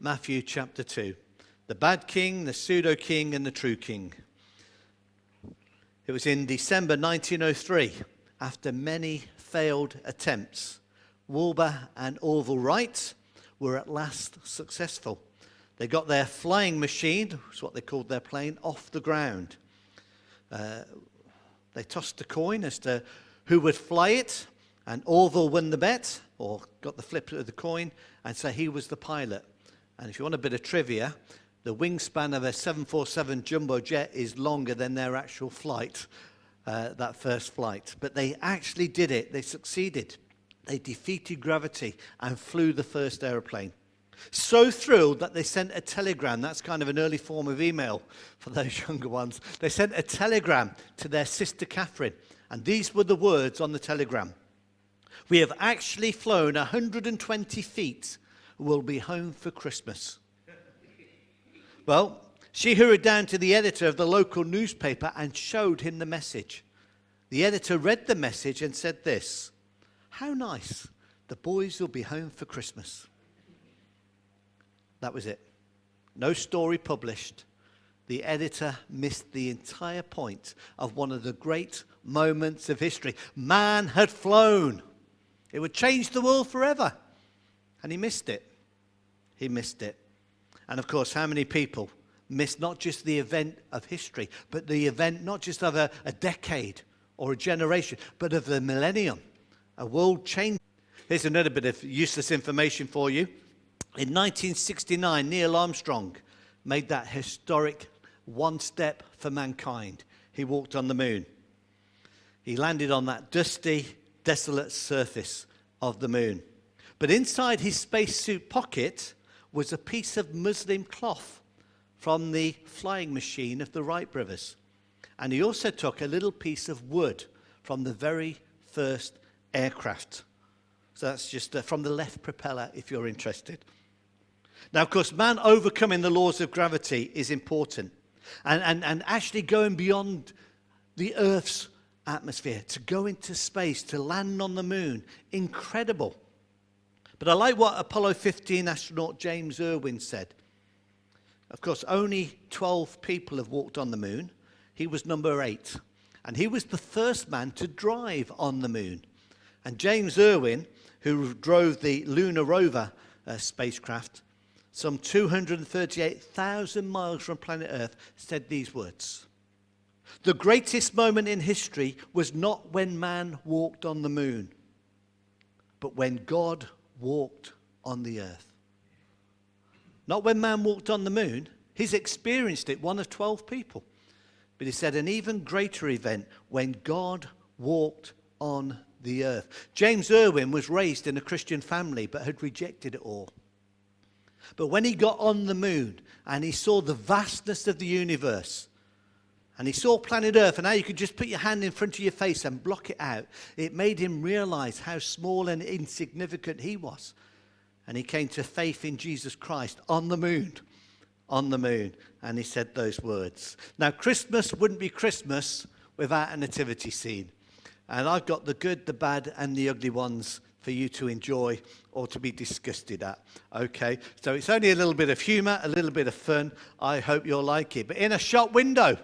Matthew chapter 2. The bad king, the pseudo-king, and the true king. It was in December 1903, after many failed attempts, Wilbur and Orville Wright were at last successful. They got their flying machine, that's what they called their plane, off the ground. They tossed a coin as to who would fly it, and Orville won the bet, or got the flip of the coin, and so he was the pilot. And if you want a bit of trivia, the wingspan of a 747 jumbo jet is longer than their actual flight, that first flight. But they actually did it. They succeeded. They defeated gravity and flew the first aeroplane. So thrilled that they sent a telegram. That's kind of an early form of email for those younger ones. They sent a telegram to their sister Catherine. And these were the words on the telegram. We have actually flown 120 feet. We'll be home for Christmas. Well, she hurried down to the editor of the local newspaper and showed him the message. The editor read the message and said this: "How nice. The boys will be home for Christmas." That was it. No story published. The editor missed the entire point of one of the great moments of history. Man had flown. It would change the world forever. And he missed it. He missed it. And of course, how many people miss not just the event of history, but the event not just of a decade or a generation, but of the millennium, a world change. Here's another bit of useless information for you. In 1969, Neil Armstrong made that historic one step for mankind. He walked on the moon. He landed on that dusty, desolate surface of the moon. But inside his spacesuit pocket was a piece of muslin cloth from the flying machine of the Wright brothers. And he also took a little piece of wood from the very first aircraft. So that's just from the left propeller, if you're interested. Now, of course, man overcoming the laws of gravity is important. And actually going beyond the Earth's atmosphere, to go into space, to land on the moon, incredible. But I like what Apollo 15 astronaut James Irwin said. Of course, only 12 people have walked on the moon. He was number 8. And he was the first man to drive on the moon. And James Irwin, who drove the lunar rover spacecraft, some 238,000 miles from planet Earth, said these words: "The greatest moment in history was not when man walked on the moon, but when God walked on the earth." Not when man walked on the moon. He's experienced it, one of 12 people. But he said an even greater event, when God walked on the earth. James Irwin was raised in a Christian family, but had rejected it all. But when he got on the moon and he saw the vastness of the universe, and he saw planet Earth and how you could just put your hand in front of your face and block it out, it made him realize how small and insignificant he was. And he came to faith in Jesus Christ on the moon. On the moon. And he said those words. Now, Christmas wouldn't be Christmas without a nativity scene. And I've got the good, the bad, and the ugly ones for you to enjoy or to be disgusted at. Okay? So it's only a little bit of humor, a little bit of fun. I hope you'll like it. But in a shop window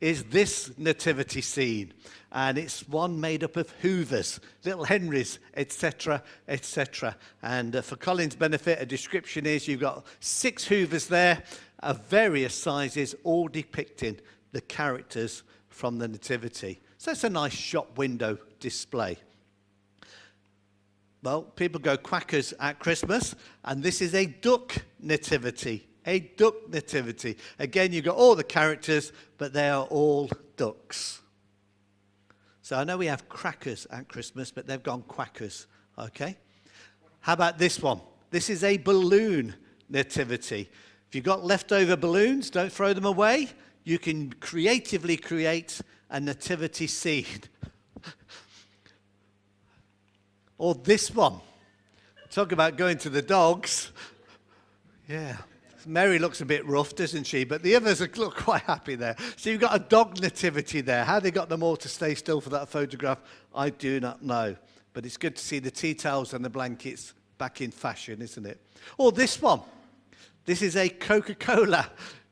is this nativity scene. And it's one made up of Hoovers, little Henrys, etc., etc. And for Colin's benefit, a description is you've got 6 Hoovers there of various sizes, all depicting the characters from the nativity. So it's a nice shop window display. Well, people go quackers at Christmas, and this is a duck nativity. A duck nativity. Again, you've got all the characters, but they are all ducks. So I know we have crackers at Christmas, but they've gone quackers, okay? How about this one? This is a balloon nativity. If you've got leftover balloons, don't throw them away. You can creatively create a nativity scene. Or this one. Talk about going to the dogs. Yeah. Mary looks a bit rough, doesn't she? But the others look quite happy there. So you've got a dog nativity there. How they got them all to stay still for that photograph, I do not know. But it's good to see the tea towels and the blankets back in fashion, isn't it? Or this one. This is a Coca-Cola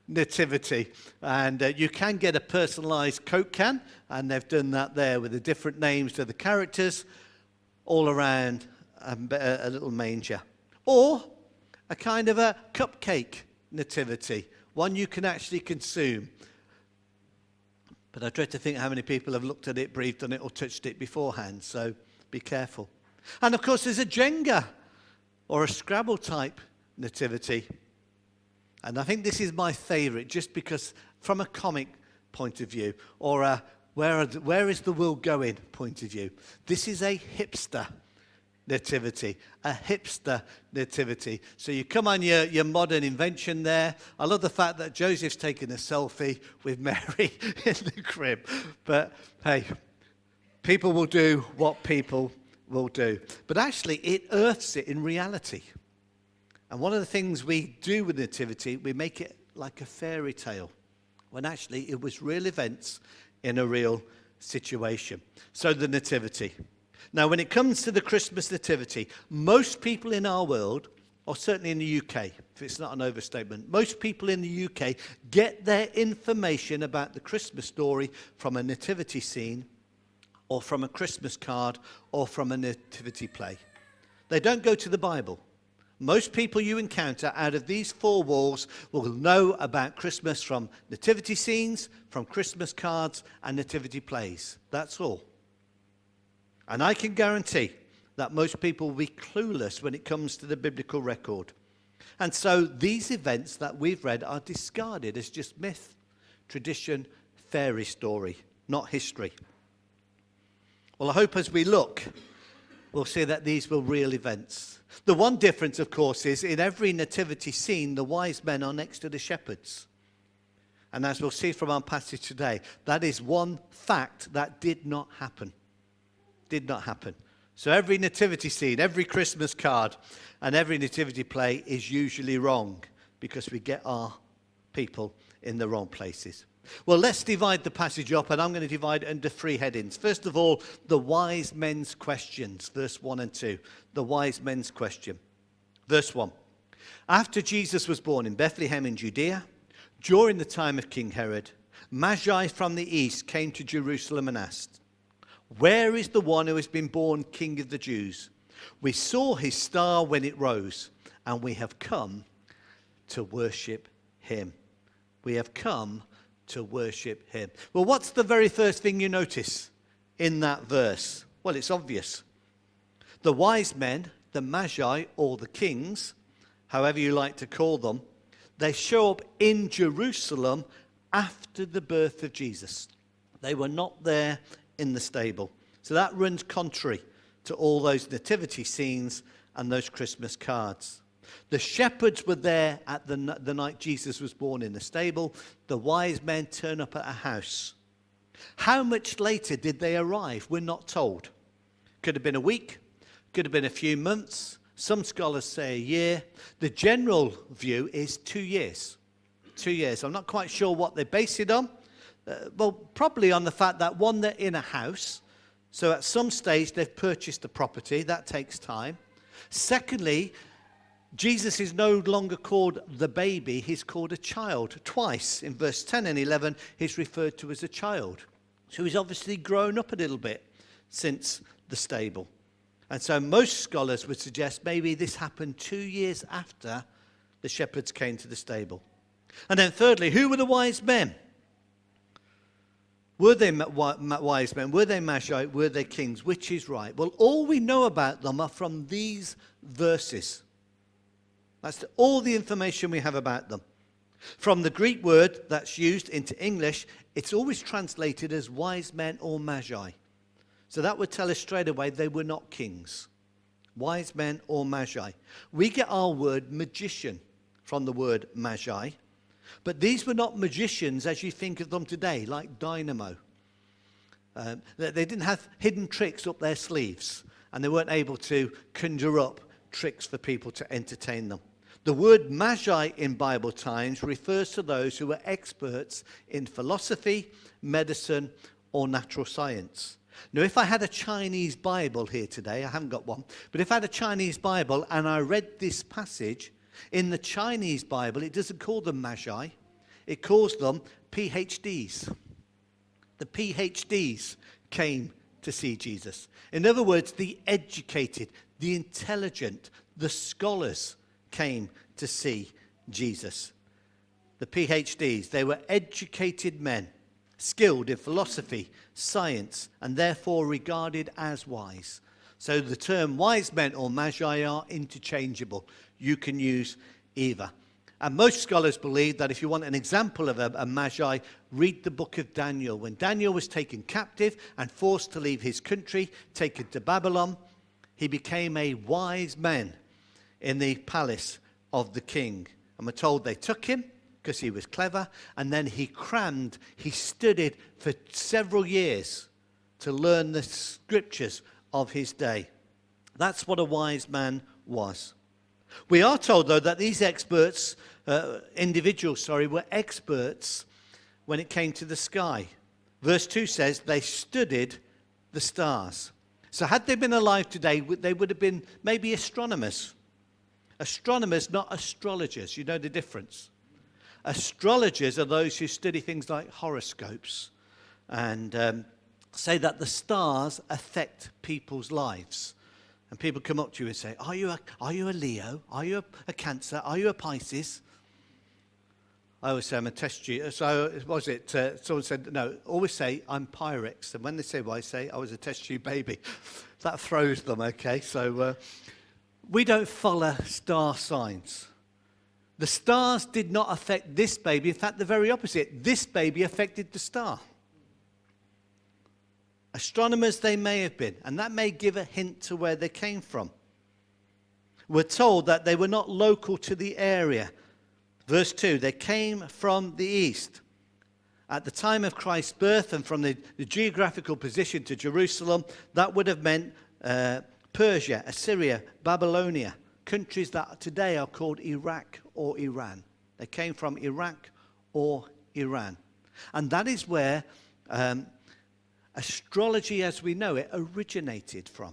nativity, and you can get a personalized Coke can, and they've done that there with the different names to the characters all around a little manger. Or a kind of a cupcake nativity, one you can actually consume. But I dread to think how many people have looked at it, breathed on it, or touched it beforehand, so be careful. And of course there's a Jenga or a Scrabble type nativity. And I think this is my favorite, just because from a comic point of view, or a where is the world going point of view. This is a hipster nativity, a hipster nativity. So you come on your modern invention there. I love the fact that Joseph's taking a selfie with Mary in the crib. But hey, people will do what people will do. But actually, it earths it in reality. And one of the things we do with nativity, we make it like a fairy tale, when actually it was real events in a real situation. So the nativity. Now, when it comes to the Christmas nativity, most people in our world, or certainly in the UK, if it's not an overstatement, most people in the UK get their information about the Christmas story from a nativity scene, or from a Christmas card, or from a nativity play. They don't go to the Bible. Most people you encounter out of these four walls will know about Christmas from nativity scenes, from Christmas cards, and nativity plays. That's all. And I can guarantee that most people will be clueless when it comes to the biblical record. And so these events that we've read are discarded as just myth, tradition, fairy story, not history. Well, I hope as we look, we'll see that these were real events. The one difference, of course, is in every nativity scene, the wise men are next to the shepherds. And as we'll see from our passage today, that is one fact that did not happen. Did not happen. So every nativity scene, every Christmas card, and every nativity play is usually wrong, because we get our people in the wrong places. Well, let's divide the passage up, and I'm going to divide it into three headings. First of all, the wise men's questions, verse 1 and 2. The wise men's question. Verse 1. After Jesus was born in Bethlehem in Judea, during the time of King Herod, Magi from the east came to Jerusalem and asked, "Where is the one who has been born King of the Jews? We saw his star when it rose, and we have come to worship him." We have come to worship him. Well, what's the very first thing you notice in that verse? Well, it's obvious. The wise men, the magi, or the kings, however you like to call them, they show up in Jerusalem after the birth of Jesus. They were not there in the stable. So that runs contrary to all those nativity scenes and those Christmas cards. The shepherds were there at the night Jesus was born in the stable. The wise men turn up at a house. How much later did they arrive? We're not told. Could have been a week, could have been a few months. Some scholars say a year. The general view is 2 years. 2 years. I'm not quite sure what they base it on. Well, probably on the fact that, one, they're in a house. So at some stage they've purchased the property. That takes time. Secondly, Jesus is no longer called the baby, he's called a child. Twice in verse 10 and 11, he's referred to as a child. So he's obviously grown up a little bit since the stable. And so most scholars would suggest maybe this happened 2 years after the shepherds came to the stable. And then thirdly, who were the wise men? Were they wise men? Were they magi? Were they kings? Which is right? Well, all we know about them are from these verses. That's all the information we have about them. From the Greek word that's used into English, it's always translated as wise men or magi. So that would tell us straight away they were not kings. Wise men or magi. We get our word magician from the word magi. But these were not magicians as you think of them today, like dynamo. They didn't have hidden tricks up their sleeves, and they weren't able to conjure up tricks for people to entertain them. The word magi in Bible times refers to those who were experts in philosophy, medicine, or natural science. Now, if I had a Chinese Bible here today, I haven't got one, but if I had a Chinese Bible and I read this passage, In the Chinese Bible, it doesn't call them magi. It calls them PhDs. The PhDs came to see Jesus. In other words, the educated, the intelligent, the scholars came to see Jesus. The PhDs, they were educated men, skilled in philosophy, science, and therefore regarded as wise. So the term wise men or magi are interchangeable. You can use either. And most scholars believe that if you want an example of a magi, read the book of Daniel. When Daniel was taken captive and forced to leave his country, taken to Babylon, he became a wise man in the palace of the king. And we're told they took him because he was clever, and then he studied for several years to learn the scriptures of his day. That's what a wise man was. We are told, though, that these individuals were experts when it came to the sky. Verse 2 says they studied the stars. So had they been alive today, they would have been maybe astronomers. Astronomers, not astrologers. You know the difference. Astrologers are those who study things like horoscopes and say that the stars affect people's lives. And people come up to you and say, are you a Leo? Are you a Cancer? Are you a Pisces? I always say I'm a test tube. So was it? Someone said, no, always say I'm Pyrex. And when they say, well, I say I was a test tube baby. That throws them, okay? So we don't follow star signs. The stars did not affect this baby. In fact, the very opposite. This baby affected the star. Astronomers they may have been, and that may give a hint to where they came from. We're told that they were not local to the area. Verse 2, they came from the east. At the time of Christ's birth and from the geographical position to Jerusalem, that would have meant Persia, Assyria, Babylonia, countries that today are called Iraq or Iran. They came from Iraq or Iran. And that is where astrology as we know it originated from.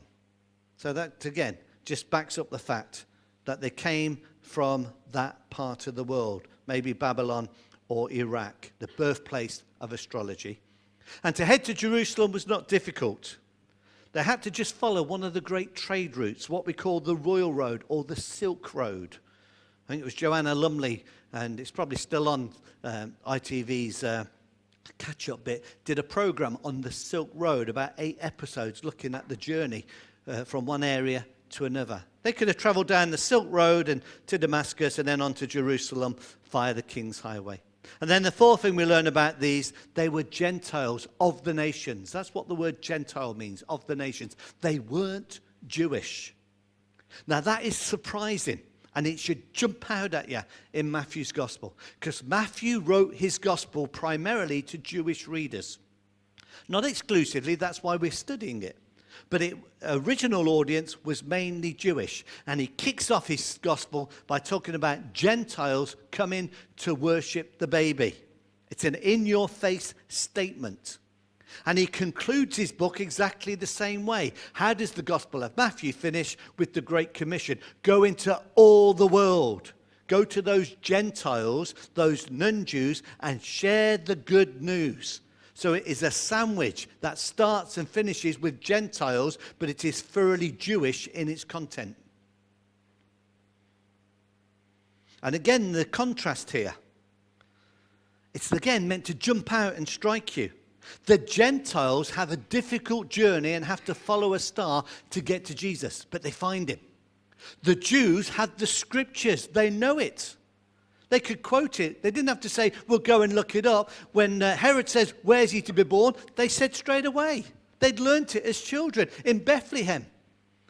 So that, again, just backs up the fact that they came from that part of the world, maybe Babylon or Iraq, the birthplace of astrology. And to head to Jerusalem was not difficult. They had to just follow one of the great trade routes, what we call the Royal Road or the Silk Road. I think it was Joanna Lumley, and it's probably still on ITV's catch-up bit, did a program on the Silk Road, about 8 episodes looking at the journey from one area to another. They could have travelled down the Silk Road and to Damascus and then on to Jerusalem via the King's Highway. And then the fourth thing we learn about these, they were Gentiles of the nations. That's what the word Gentile means, of the nations. They weren't Jewish. Now that is surprising, and it should jump out at you in Matthew's gospel, because Matthew wrote his gospel primarily to Jewish readers. Not exclusively, that's why we're studying it. But its original audience was mainly Jewish. And he kicks off his gospel by talking about Gentiles coming to worship the baby. It's an in-your-face statement. And he concludes his book exactly the same way. How does the Gospel of Matthew finish? With the Great Commission. Go into all the world. Go to those Gentiles, those non-Jews, and share the good news. So it is a sandwich that starts and finishes with Gentiles, but it is thoroughly Jewish in its content. And again, the contrast here. It's again meant to jump out and strike you. The Gentiles have a difficult journey and have to follow a star to get to Jesus, but they find him. The Jews had the scriptures. They know it. They could quote it. They didn't have to say, we'll go and look it up. When Herod says, where's he to be born? They said straight away. They'd learnt it as children in Bethlehem.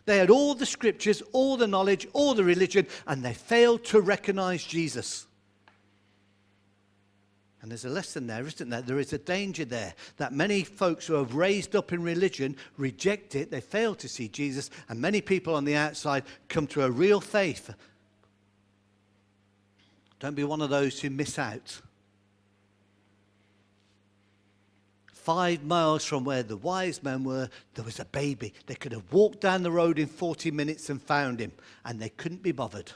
They had all the scriptures, all the knowledge, all the religion, and they failed to recognize Jesus. And there's a lesson there, isn't there? There is a danger there that many folks who have raised up in religion reject it. They fail to see Jesus, and many people on the outside come to a real faith. Don't be one of those who miss out. 5 miles from where the wise men were, there was a baby. They could have walked down the road in 40 minutes and found him, and they couldn't be bothered.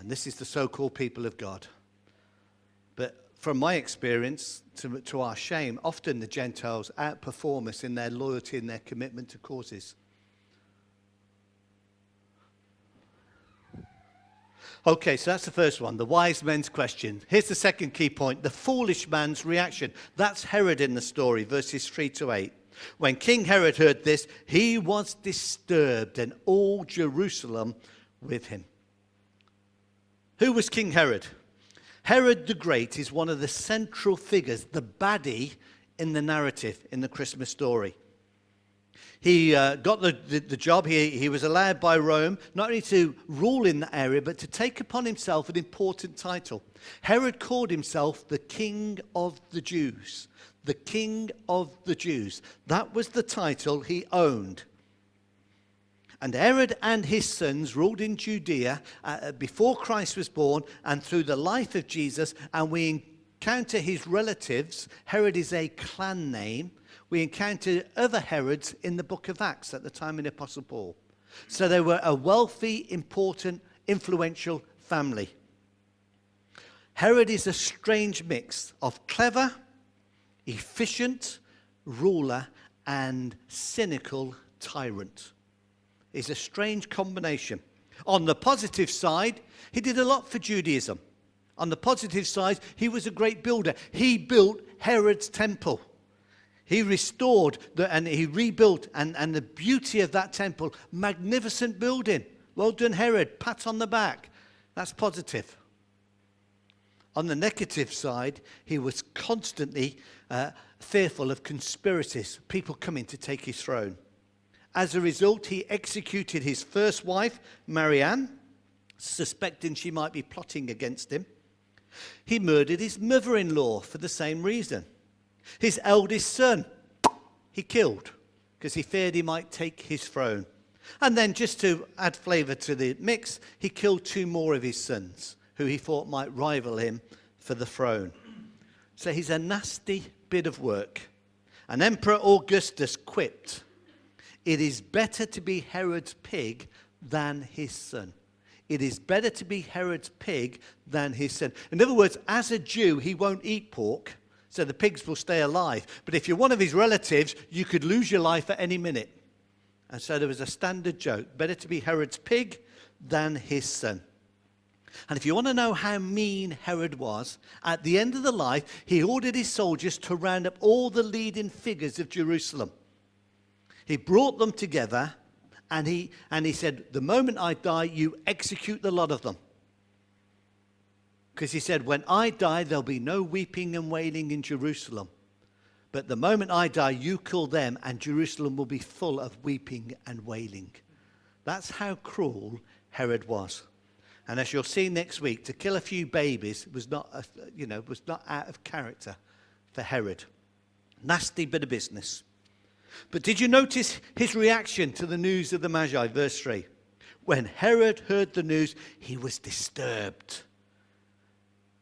And this is the so-called people of God. But from my experience, to our shame, often the Gentiles outperform us in their loyalty and their commitment to causes. Okay, so that's the first one, the wise men's question. Here's the second key point, the foolish man's reaction. That's Herod in the story, verses 3-8. When King Herod heard this, he was disturbed, and all Jerusalem with him. Who was King Herod? Herod the Great is one of the central figures, the baddie in the narrative, in the Christmas story. He got the job. He was allowed by Rome not only to rule in that area, but to take upon himself an important title. Herod called himself the King of the Jews. The King of the Jews. That was the title he owned. And Herod and his sons ruled in Judea before Christ was born and through the life of Jesus. And we encounter his relatives. Herod is a clan name. We encounter other Herods in the book of Acts at the time of the Apostle Paul. So they were a wealthy, important, influential family. Herod is a strange mix of clever, efficient ruler and cynical tyrant. It's a strange combination. On the positive side, he did a lot for Judaism. On the positive side, he was a great builder. He built Herod's temple. He restored and he rebuilt and the beauty of that temple, magnificent building. Well done, Herod. Pat on the back. That's positive. On the negative side, he was constantly fearful of conspiracies, people coming to take his throne. As a result, he executed his first wife, Marianne, suspecting she might be plotting against him. He murdered his mother-in-law for the same reason. His eldest son, he killed because he feared he might take his throne. And then just to add flavor to the mix, he killed 2 more of his sons who he thought might rival him for the throne. So he's a nasty bit of work. And Emperor Augustus quipped, "It is better to be Herod's pig than his son." It is better to be Herod's pig than his son. In other words, as a Jew, he won't eat pork. So the pigs will stay alive. But if you're one of his relatives, you could lose your life at any minute. And so there was a standard joke. Better to be Herod's pig than his son. And if you want to know how mean Herod was, at the end of the life, he ordered his soldiers to round up all the leading figures of Jerusalem. He brought them together and he said, "The moment I die, you execute the lot of them." Because he said, "When I die, there'll be no weeping and wailing in Jerusalem. But the moment I die, you kill them, and Jerusalem will be full of weeping and wailing." That's how cruel Herod was. And as you'll see next week, to kill a few babies was not out of character for Herod. Nasty bit of business. But did you notice his reaction to the news of the Magi? Verse 3. When Herod heard the news, he was disturbed.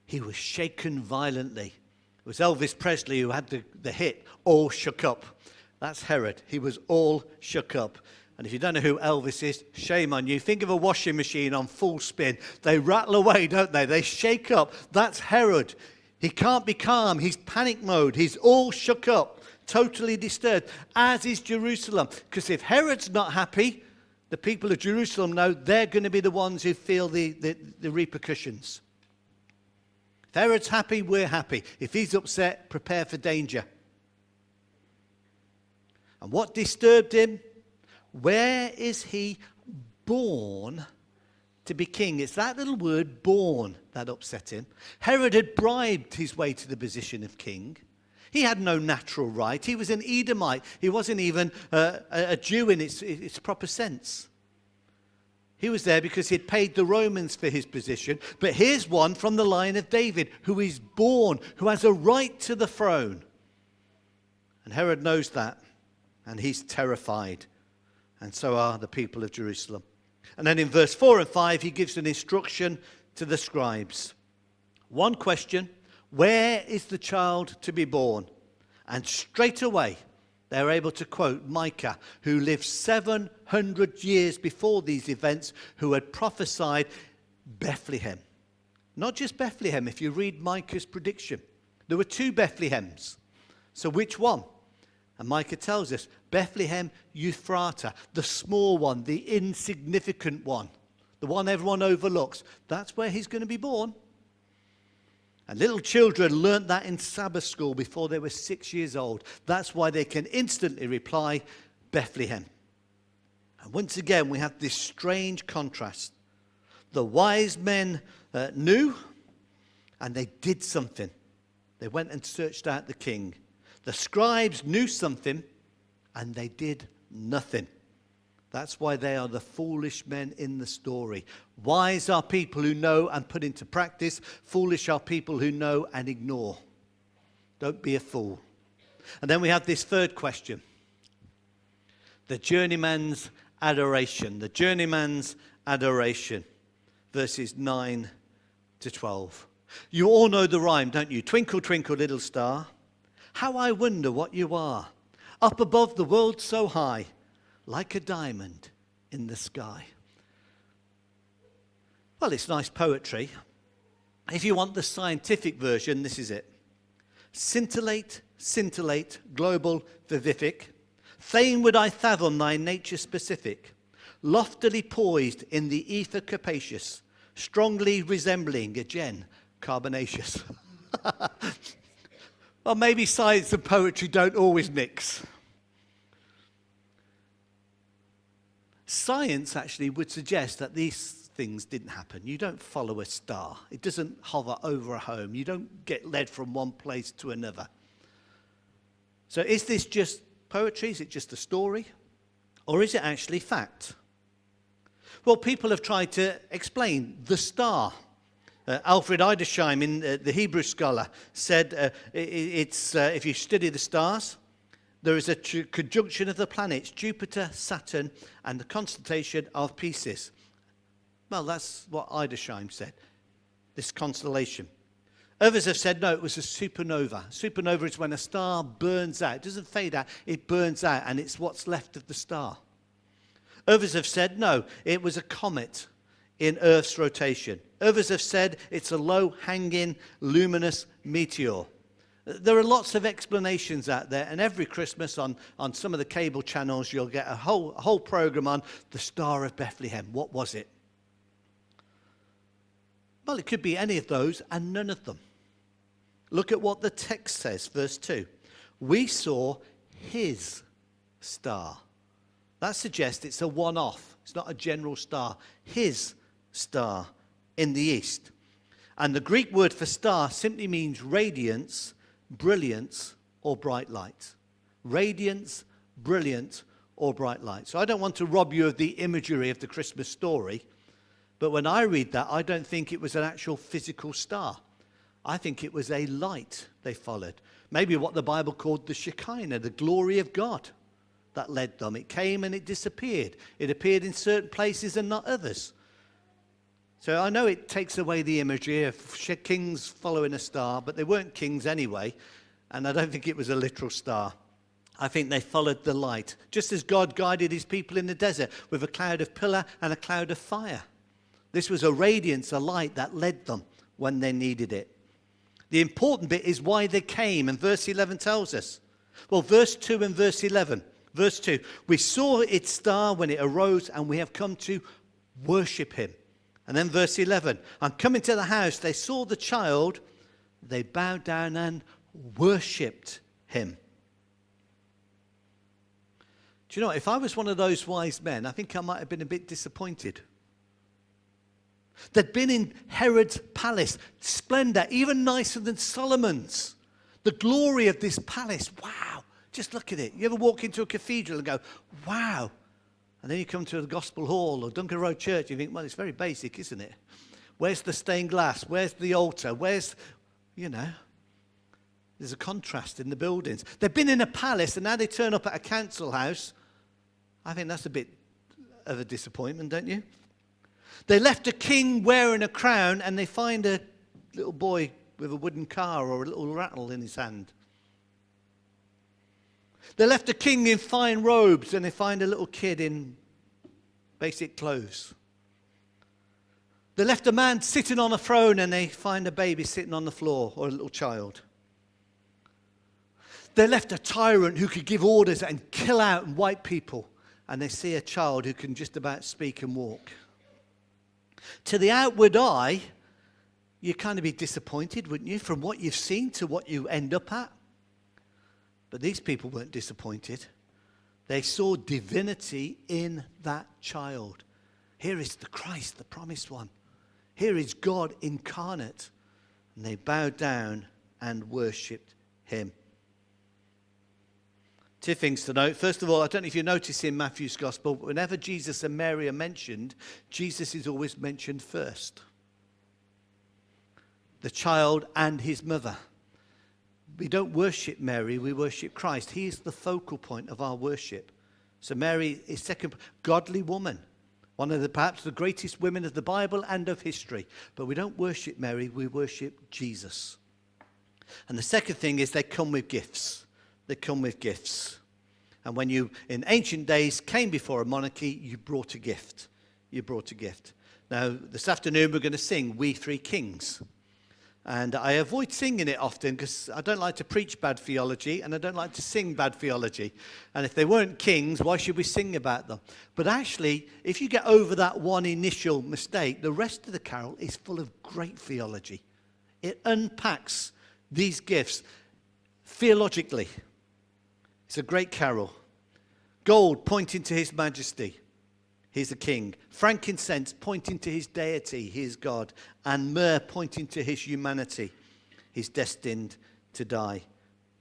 He was shaken violently. It was Elvis Presley who had the hit, "All Shook Up." That's Herod. He was all shook up. And if you don't know who Elvis is, shame on you. Think of a washing machine on full spin. They rattle away, don't they? They shake up. That's Herod. He can't be calm. He's panic mode. He's all shook up, totally disturbed, as is Jerusalem. Because if Herod's not happy, the people of Jerusalem know they're going to be the ones who feel the repercussions. If Herod's happy, we're happy. If he's upset, prepare for danger. And what disturbed him? Where is he born to be king? It's that little word, born, that upset him. Herod had bribed his way to the position of king. He had no natural right. He was an Edomite. He wasn't even a Jew in its proper sense. He was there because he'd paid the Romans for his position. But here's one from the line of David who is born, who has a right to the throne. And Herod knows that, and he's terrified. And so are the people of Jerusalem. And then in verse 4 and 5, he gives an instruction to the scribes. One question, where is the child to be born? And straight away, they're able to quote Micah, who lived 700 years before these events, who had prophesied Bethlehem. Not just Bethlehem, if you read Micah's prediction. There were 2 Bethlehems. So which one? And Micah tells us, Bethlehem Euphrata, the small one, the insignificant one, the one everyone overlooks. That's where he's going to be born. And little children learnt that in Sabbath school before they were 6 years old. That's why they can instantly reply, Bethlehem. And once again, we have this strange contrast. The wise men knew, and they did something. They went and searched out the king. The scribes knew something, and they did nothing. That's why they are the foolish men in the story. Wise are people who know and put into practice. Foolish are people who know and ignore. Don't be a fool. And then we have this third question. The journeyman's adoration. The journeyman's adoration. Verses 9 to 12. You all know the rhyme, don't you? Twinkle, twinkle, little star. How I wonder what you are. Up above the world so high. Like a diamond in the sky. Well, it's nice poetry. If you want the scientific version, this is it. Scintillate, scintillate, global, vivific. Fain would I fathom thy nature specific. Loftily poised in the ether capacious. Strongly resembling a gem carbonaceous. Well, maybe science and poetry don't always mix. Science actually would suggest that these things didn't happen. You don't follow a star. It doesn't hover over a home. You don't get led from one place to another. So is this just poetry? Is it just a story? Or is it actually fact? Well, people have tried to explain the star. Alfred Edersheim, the Hebrew scholar, said if you study the stars, there is a conjunction of the planets, Jupiter, Saturn, and the constellation of Pisces. Well, that's what Edersheim said, this constellation. Others have said, no, it was a supernova. Supernova is when a star burns out. It doesn't fade out, it burns out, and it's what's left of the star. Others have said, no, it was a comet in Earth's rotation. Others have said it's a low-hanging, luminous meteor. There are lots of explanations out there, and every Christmas on some of the cable channels, you'll get a whole program on the Star of Bethlehem. What was it? Well, it could be any of those and none of them. Look at what the text says, verse 2. We saw his star. That suggests it's a one-off. It's not a general star. His star in the east. And the Greek word for star simply means radiance, brilliance, or bright light. Radiance, brilliant, or bright light. So I don't want to rob you of the imagery of the Christmas story, but when I read that, I don't think it was an actual physical star. I think it was a light they followed. Maybe what the Bible called the Shekinah, the glory of God, that led them. It came and it disappeared. It appeared in certain places and not others. So I know it takes away the imagery of kings following a star, but they weren't kings anyway, and I don't think it was a literal star. I think they followed the light, just as God guided his people in the desert with a cloud of pillar and a cloud of fire. This was a radiance, a light that led them when they needed it. The important bit is why they came, and verse 11 tells us. Well, verse 2 and verse 11. Verse 2, we saw its star when it arose, and we have come to worship him. And then verse 11, on coming to the house, they saw the child, they bowed down and worshipped him. Do you know, if I was one of those wise men, I think I might have been a bit disappointed. They'd been in Herod's palace, splendor, even nicer than Solomon's. The glory of this palace, wow, just look at it. You ever walk into a cathedral and go, wow. And then you come to the Gospel Hall or Duncan Road Church, you think, well, it's very basic, isn't it? Where's the stained glass? Where's the altar? Where's, there's a contrast in the buildings. They've been in a palace and now they turn up at a council house. I think that's a bit of a disappointment, don't you? They left a king wearing a crown and they find a little boy with a wooden car or a little rattle in his hand. They left a king in fine robes and they find a little kid in basic clothes. They left a man sitting on a throne and they find a baby sitting on the floor, or a little child. They left a tyrant who could give orders and kill out and wipe people, and they see a child who can just about speak and walk. To the outward eye, you'd kind of be disappointed, wouldn't you, from what you've seen to what you end up at? But these people weren't disappointed. They saw divinity in that child. Here is the Christ, the promised one. Here is God incarnate. And they bowed down and worshipped him. Two things to note. First of all, I don't know if you notice in Matthew's gospel, but whenever Jesus and Mary are mentioned, Jesus is always mentioned first. The child and his mother. We don't worship Mary, we worship Christ. He is the focal point of our worship. So Mary is second, godly woman. One of perhaps the greatest women of the Bible and of history. But we don't worship Mary, we worship Jesus. And the second thing is they come with gifts. They come with gifts. And when you, in ancient days, came before a monarchy, you brought a gift. You brought a gift. Now, this afternoon we're going to sing We Three Kings. And I avoid singing it often because I don't like to preach bad theology and I don't like to sing bad theology. And if they weren't kings, why should we sing about them? But actually, if you get over that one initial mistake, the rest of the carol is full of great theology. It unpacks these gifts theologically. It's a great carol. Gold pointing to his majesty. He's a king. Frankincense pointing to his deity. He is God. And myrrh pointing to his humanity. He's destined to die.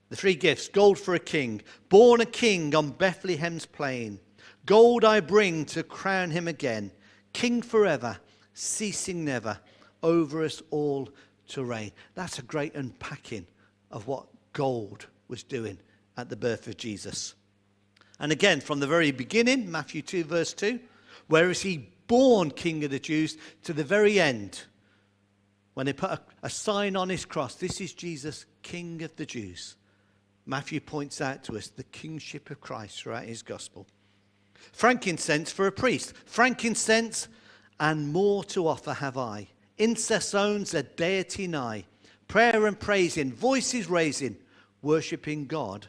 The three gifts. Gold for a king. Born a king on Bethlehem's plain. Gold I bring to crown him again. King forever, ceasing never. Over us all to reign. That's a great unpacking of what gold was doing at the birth of Jesus. And again, from the very beginning, Matthew 2 verse 2, where is he born King of the Jews, to the very end, when they put a sign on his cross, this is Jesus, King of the Jews. Matthew points out to us the kingship of Christ throughout his gospel. Frankincense for a priest. Frankincense and more to offer have I. Incense owns a deity nigh. Prayer and praising, voices raising, worshipping God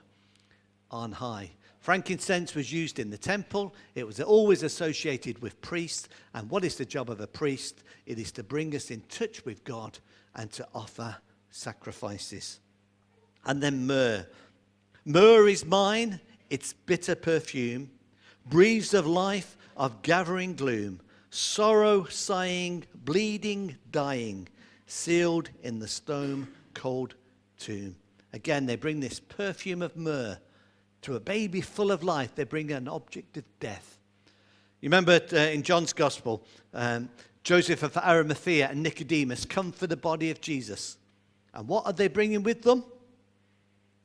on high. Frankincense was used in the temple. It was always associated with priests. And what is the job of a priest? It is to bring us in touch with God and to offer sacrifices. And then myrrh. Myrrh is mine, its bitter perfume, breathes of life, of gathering gloom, sorrow, sighing, bleeding, dying, sealed in the stone-cold tomb. Again, they bring this perfume of myrrh to a baby full of life. They bring an object of death. You remember in John's Gospel, Joseph of Arimathea and Nicodemus come for the body of Jesus. And what are they bringing with them?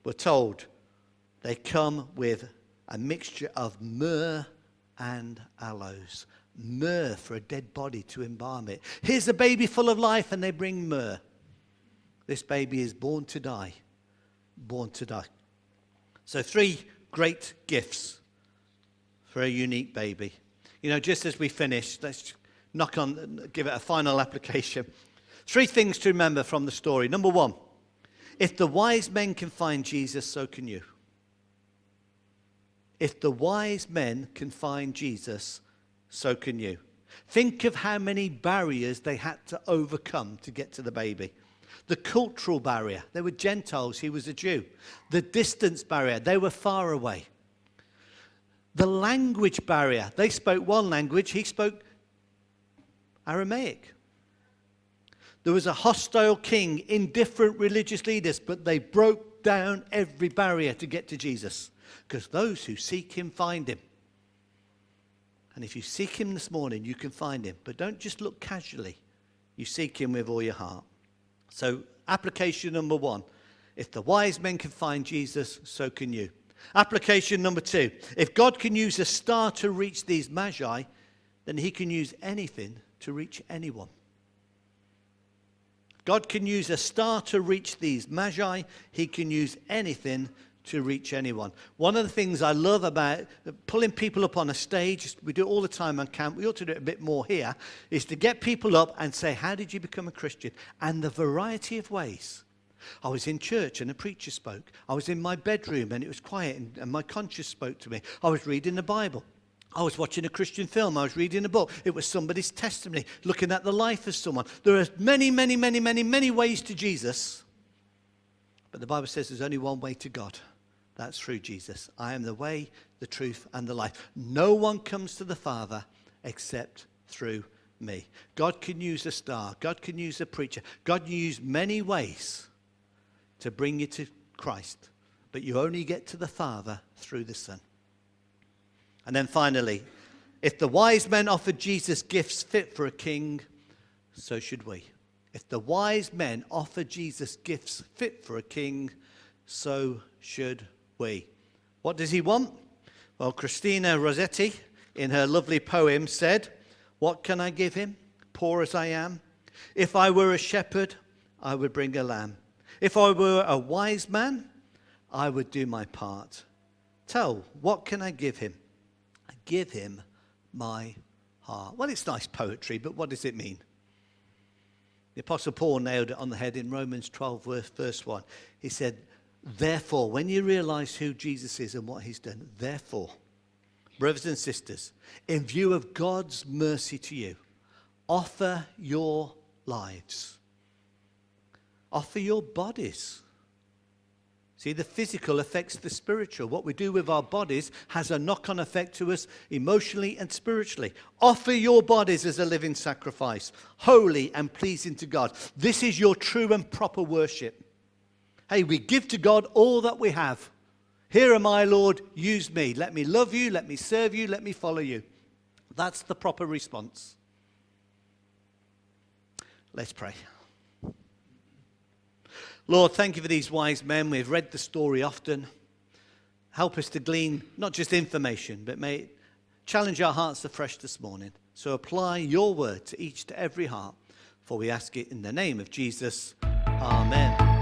We're told they come with a mixture of myrrh and aloes. Myrrh for a dead body to embalm it. Here's a baby full of life and they bring myrrh. This baby is born to die. Born to die. So 3 great gifts for a unique baby. You know, just as we finish, let's give it a final application. 3 things to remember from the story. Number 1, if the wise men can find Jesus, so can you. If the wise men can find Jesus, so can you. Think of how many barriers they had to overcome to get to the baby. The cultural barrier, they were Gentiles, he was a Jew. The distance barrier, they were far away. The language barrier, they spoke one language, he spoke Aramaic. There was a hostile king, indifferent religious leaders, but they broke down every barrier to get to Jesus. Because those who seek him find him. And if you seek him this morning, you can find him. But don't just look casually. You seek him with all your heart. So application number 1, if the wise men can find Jesus, so can you. Application number 2, if God can use a star to reach these magi, then he can use anything to reach anyone. God can use a star to reach these magi, he can use anything to reach anyone. One of the things I love about pulling people up on a stage, we do it all the time on camp, we ought to do it a bit more here, is to get people up and say, how did you become a Christian? And the variety of ways. I was in church and a preacher spoke. I was in my bedroom and it was quiet and my conscience spoke to me. I was reading the Bible. I was watching a Christian film. I was reading a book. It was somebody's testimony, looking at the life of someone. There are many, many, many, many, many ways to Jesus. But the Bible says there's only one way to God. That's through Jesus. I am the way, the truth, and the life. No one comes to the Father except through me. God can use a star. God can use a preacher. God can use many ways to bring you to Christ. But you only get to the Father through the Son. And then finally, if the wise men offered Jesus gifts fit for a king, so should we. If the wise men offer Jesus gifts fit for a king, so should we. What does he want? Well, Christina Rossetti, in her lovely poem, said, what can I give him, poor as I am? If I were a shepherd, I would bring a lamb. If I were a wise man, I would do my part. Tell, what can I give him? I give him my heart. Well, it's nice poetry, but what does it mean? The Apostle Paul nailed it on the head in Romans 12, verse 1. He said, therefore, when you realize who Jesus is and what he's done, therefore, brothers and sisters, in view of God's mercy to you, offer your lives. Offer your bodies. See, the physical affects the spiritual. What we do with our bodies has a knock-on effect to us emotionally and spiritually. Offer your bodies as a living sacrifice, holy and pleasing to God. This is your true and proper worship. Hey, we give to God all that we have. Here am I, Lord, use me. Let me love you, let me serve you, let me follow you. That's the proper response. Let's pray. Lord, thank you for these wise men. We've read the story often. Help us to glean not just information, but may it challenge our hearts afresh this morning. So apply your word to each, to every heart. For we ask it in the name of Jesus. Amen.